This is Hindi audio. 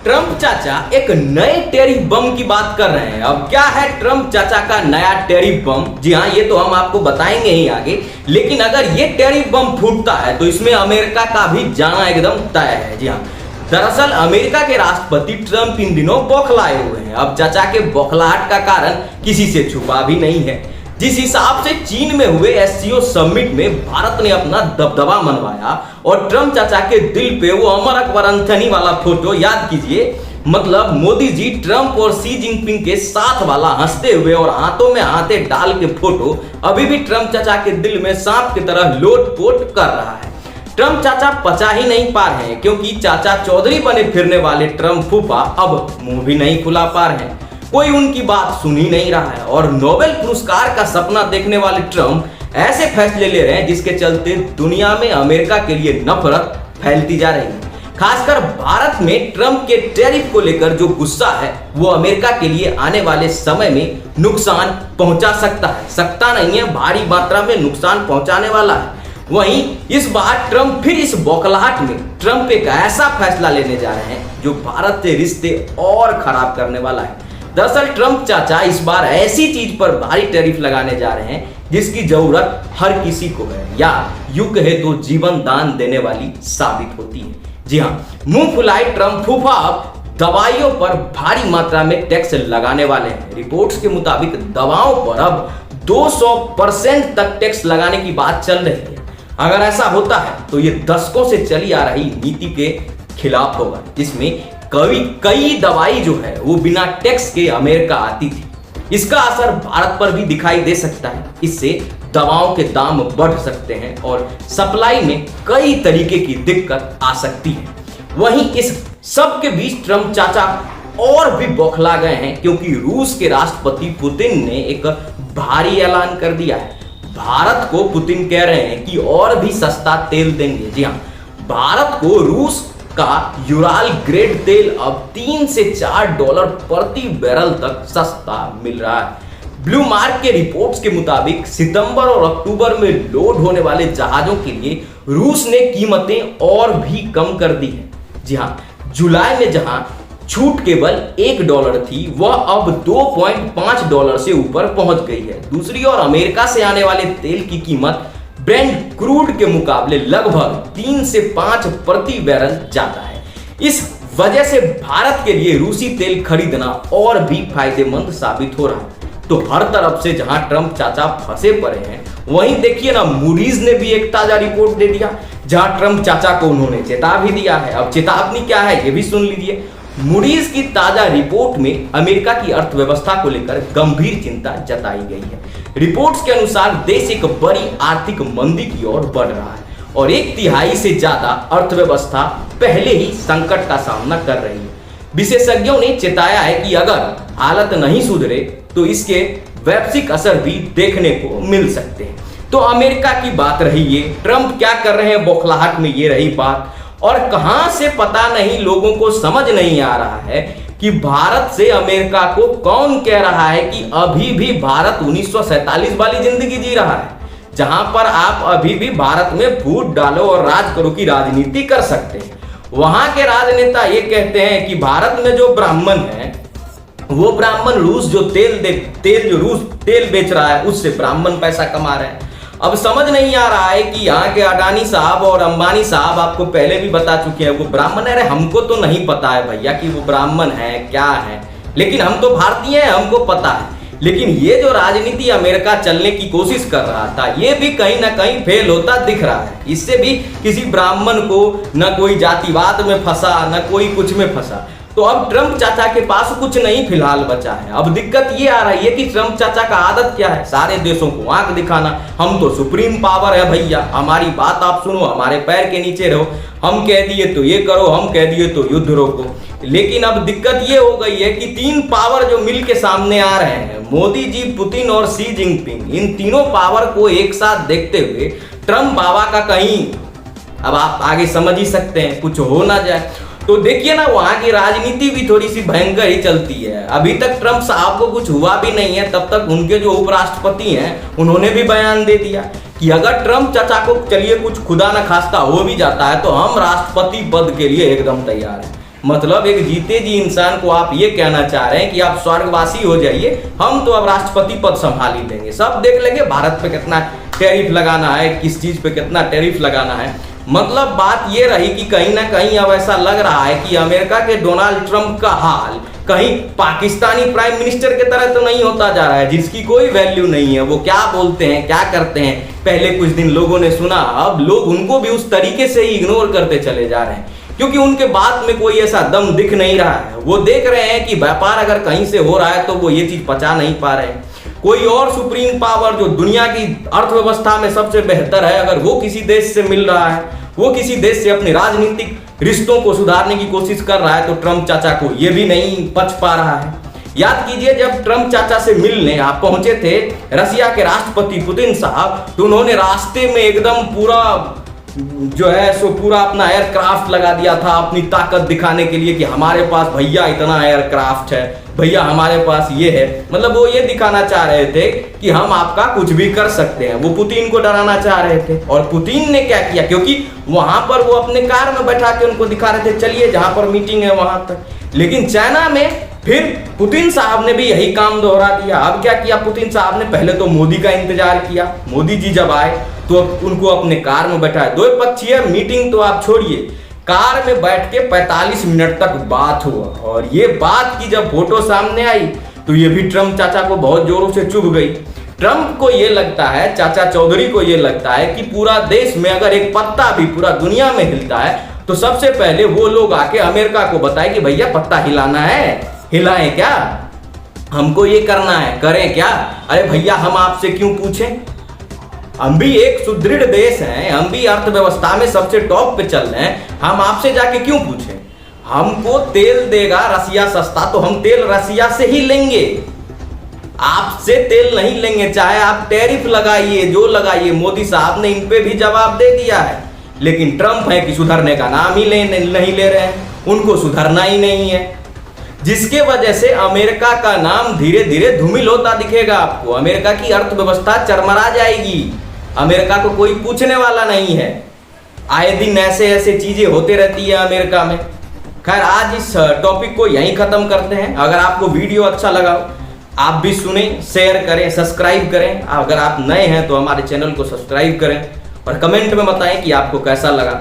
ट्रम्प चाचा एक नए टैरिफ बम की बात कर रहे हैं। अब क्या है ट्रम्प चाचा का नया टैरिफ बम? जी हाँ, ये तो हम आपको बताएंगे ही आगे। लेकिन अगर ये टैरिफ बम फूटता है तो इसमें अमेरिका का भी जाना एकदम तय है। जी हाँ, दरअसल अमेरिका के राष्ट्रपति ट्रम्प इन दिनों बौखलाए हुए हैं। अब चाचा के बौखलाहट का कारण किसी से छुपा भी नहीं है। जिस हिसाब से चीन में हुए एससीओ समिट में भारत ने अपना दबदबा मनवाया और ट्रम्प चाचा के दिल पे वो अमर अकबर एंथनी वाला फोटो याद कीजिए, मतलब मोदी जी ट्रम्प और शी जिनपिंग के साथ वाला हंसते हुए और हाथों में हाथे डाल के फोटो अभी भी ट्रम्प चाचा के दिल में सांप की तरह लोटपोट कर रहा है। ट्रम्प चाचा पचा ही नहीं पा रहे हैं, क्योंकि चाचा चौधरी बने फिरने वाले ट्रम्प फूफा अब मुंह भी नहीं खुला पा रहे हैं। कोई उनकी बात सुन ही नहीं रहा है और नोबेल पुरस्कार का सपना देखने वाले ट्रम्प ऐसे फैसले ले रहे हैं जिसके चलते दुनिया में अमेरिका के लिए नफरत फैलती जा रही है। खासकर भारत में ट्रम्प के टैरिफ को लेकर जो गुस्सा है वो अमेरिका के लिए आने वाले समय में नुकसान पहुंचा सकता है। सकता नहीं है, भारी मात्रा में नुकसान पहुंचाने वाला है। वहीं इस बार ट्रम्प फिर इस बौखलाहट में ट्रम्प एक ऐसा फैसला लेने जा रहे हैं जो भारत से रिश्ते और खराब करने वाला है। दरअसल ट्रम्प चाचा इस बार ऐसी चीज पर भारी टैरिफ लगाने जा रहे हैं जिसकी जरूरत हर किसी को है, या यूं कहे तो जीवन दान देने वाली साबित होती है। जी हाँ, मुंह फुलाए ट्रम्प फूफा अब दवाइयों पर भारी मात्रा में टैक्स लगाने वाले हैं। रिपोर्ट्स के मुताबिक दवाओं पर अब 200% तक टैक्स लगाने की बात चल रही है। अगर ऐसा होता है तो ये दशकों से चली आ रही नीति के खिलाफ होगा, जिसमें कई दवाई जो है वो बिना टैक्स के अमेरिका आती थी। इसका असर भारत पर भी दिखाई दे सकता है। इससे दवाओं के दाम बढ़ सकते हैं और सप्लाई में कई तरीके की दिक्कत आ सकती है। वहीं इस सब के बीच ट्रम्प चाचा और भी बौखला गए हैं, क्योंकि रूस के राष्ट्रपति पुतिन ने एक भारी ऐलान कर दिया है। भारत को पुतिन कह रहे हैं कि और भी सस्ता तेल देंगे। जी हाँ, भारत को रूस का यूराल ग्रेड तेल अब $3 से $4 प्रति बैरल तक सस्ता मिल रहा है। ब्लूमार्क के रिपोर्ट्स के मुताबिक सितंबर और अक्टूबर में लोड होने वाले जहाजों के लिए रूस ने कीमतें और भी कम कर दी है। जी हाँ, जुलाई में जहां छूट केवल $1 थी, वह अब $2.5 से ऊपर पहुंच गई है। दूसरी ओर अमेरिका से आने वाले तेल की कीमत ब्रेंट क्रूड के मुकाबले लगभग 3 से 5 प्रति बैरल ज्यादा है। इस वजह से भारत के लिए रूसी तेल खरीदना और भी फायदेमंद साबित हो रहा है। तो हर तरफ से जहां ट्रम्प चाचा फंसे पड़े हैं, वहीं देखिए ना, मूडीज ने भी एक ताजा रिपोर्ट दे दिया जहां ट्रम्प चाचा को उन्होंने चेता भी दिया है। अब चेतावनी क्या है ये भी सुन लीजिए। मूडीज की ताजा रिपोर्ट में अमेरिका की अर्थव्यवस्था को लेकर गंभीर चिंता जताई गई है। रिपोर्ट्स के अनुसार देश एक बड़ी आर्थिक मंदी की ओर बढ़ रहा है और 1/3 से ज्यादा अर्थव्यवस्था पहले ही संकट का सामना कर रही है। विशेषज्ञों ने चेताया है कि अगर हालत नहीं सुधरे तो इसके वैश्विक असर भी देखने को मिल सकते हैं। तो अमेरिका की बात रही ये, ट्रम्प क्या कर रहे हैं बौखलाहट में, ये रही बात। और कहां से पता नहीं, लोगों को समझ नहीं आ रहा है कि भारत से अमेरिका को कौन कह रहा है कि अभी भी भारत 1947 वाली जिंदगी जी रहा है, जहां पर आप अभी भी भारत में फूट डालो और राज करो की राजनीति कर सकते हैं। वहां के राजनेता ये कहते हैं कि भारत में जो ब्राह्मण है वो ब्राह्मण रूस जो रूस तेल बेच रहा है उससे ब्राह्मण पैसा कमा रहे हैं। अब समझ नहीं आ रहा है कि यहाँ के अडानी साहब और अंबानी साहब आपको पहले भी बता चुके हैं वो ब्राह्मण है। अरे हमको तो नहीं पता है भैया कि वो ब्राह्मण है क्या है, लेकिन हम तो भारतीय हैं, हमको पता है। लेकिन ये जो राजनीति अमेरिका चलने की कोशिश कर रहा था, ये भी कहीं ना कहीं फेल होता दिख रहा है। इससे भी किसी ब्राह्मण को न कोई जातिवाद में फंसा, न कोई कुछ में फंसा। तो अब ट्रम्प चाचा के पास कुछ नहीं फिलहाल बचा है। अब दिक्कत ये आ रही है कि ट्रम्प चाचा का आदत क्या है, सारे देशों को आंख दिखाना। हम तो सुप्रीम पावर है भैया, हमारी बात आप सुनो, हमारे पैर के नीचे रहो, हम कह दिए तो ये करो, हम कह दिए तो युद्ध रोको। लेकिन अब दिक्कत ये हो गई है कि 3 पावर जो मिल के सामने आ रहे हैं, मोदी जी, पुतिन और शी जिनपिंग, इन तीनों पावर को एक साथ देखते हुए ट्रम्प बाबा का कहीं, अब आप आगे समझ ही सकते हैं, कुछ हो ना जाए। तो देखिए ना, वहां की राजनीति भी थोड़ी सी भयंकर ही चलती है। अभी तक ट्रम्प साहब को कुछ हुआ भी नहीं है, तब तक उनके जो उपराष्ट्रपति हैं उन्होंने भी बयान दे दिया कि अगर ट्रम्प चाचा को चलिए कुछ खुदा न खास्ता हो भी जाता है तो हम राष्ट्रपति पद के लिए एकदम तैयार हैं। मतलब एक जीते जी इंसान को आप ये कहना चाह रहे हैं कि आप स्वर्गवासी हो जाइए, हम तो अब राष्ट्रपति पद संभाल ही लेंगे, सब देख लेंगे भारत पे कितना टैरिफ लगाना है, किस चीज पे कितना टैरिफ लगाना है। मतलब बात ये रही कि कहीं ना कहीं अब ऐसा लग रहा है कि अमेरिका के डोनाल्ड ट्रंप का हाल कहीं पाकिस्तानी प्राइम मिनिस्टर की तरह तो नहीं होता जा रहा है, जिसकी कोई वैल्यू नहीं है। वो क्या बोलते हैं, क्या करते हैं, पहले कुछ दिन लोगों ने सुना, अब लोग उनको भी उस तरीके से ही इग्नोर करते चले जा रहे हैं, क्योंकि उनके बात में कोई ऐसा दम दिख नहीं रहा है। वो देख रहे हैं कि व्यापार अगर कहीं से हो रहा है तो वो ये चीज पचा नहीं पा रहे हैं। कोई और सुप्रीम पावर जो दुनिया की अर्थव्यवस्था में सबसे बेहतर है, अगर वो किसी देश से मिल रहा है, वो किसी देश से अपने राजनीतिक रिश्तों को सुधारने की कोशिश कर रहा है, तो ट्रंप चाचा को ये भी नहीं पच पा रहा है। याद कीजिए, जब ट्रंप चाचा से मिलने आप पहुंचे थे रसिया के राष्ट्रपति पुतिन साहब, तो उन्होंने रास्ते में एकदम पूरा जो है सो पूरा अपना एयरक्राफ्ट लगा दिया था अपनी ताकत दिखाने के लिए कि हमारे पास भैया इतना एयरक्राफ्ट है, भैया हमारे पास ये है। मतलब वो ये दिखाना चाह रहे थे कि हम आपका कुछ भी कर सकते हैं, वो पुतिन को डराना चाह रहे थे। और पुतिन ने क्या किया, क्योंकि वहां पर वो अपने कार में बैठा के उनको दिखा रहे थे, चलिए जहां पर मीटिंग है वहां तक। लेकिन चाइना में फिर पुतिन साहब ने भी यही काम दोहरा दिया। अब क्या किया पुतिन साहब ने, पहले तो मोदी का इंतजार किया, मोदी जी जब आए तो उनको अपने कार में बैठाया, द्विपक्षीय मीटिंग तो आप छोड़िए, कार में बैठ के 45 मिनट तक बात हुआ। और ये बात की जब फोटो सामने आई तो ये भी ट्रंप चाचा को बहुत जोरों से चुभ गई। ट्रंप को ये लगता है, चाचा चौधरी को ये लगता है कि पूरा देश में अगर एक पत्ता भी पूरा दुनिया में हिलता है तो सबसे पहले वो लोग आके अमेरिका को बताए कि भैया पत्ता हिलाना है, हिलाएं क्या, हमको ये करना है, करें क्या। अरे भैया हम आपसे क्यों पूछें, हम भी एक सुदृढ़ देश हैं, हम भी अर्थव्यवस्था में सबसे टॉप पे चल रहे हैं, हम आपसे जाके क्यों पूछें। हमको तेल देगा रसिया सस्ता तो हम तेल रसिया से ही लेंगे, आपसे तेल नहीं लेंगे, चाहे आप टैरिफ लगाइए जो लगाइए। मोदी साहब ने इन पे भी जवाब दे दिया है, लेकिन ट्रंप है कि सुधरने का नाम ही नहीं ले रहे हैं, उनको सुधरना ही नहीं है, जिसके वजह से अमेरिका का नाम धीरे धीरे धूमिल होता दिखेगा आपको। अमेरिका की अर्थव्यवस्था चरमरा जाएगी, अमेरिका को कोई पूछने वाला नहीं है। आए दिन ऐसे ऐसे चीजें होते रहती है अमेरिका में। खैर आज इस टॉपिक को यहीं खत्म करते हैं। अगर आपको वीडियो अच्छा लगा आप भी सुने, शेयर करें, सब्सक्राइब करें। अगर आप नए हैं तो हमारे चैनल को सब्सक्राइब करें और कमेंट में बताएं कि आपको कैसा लगा।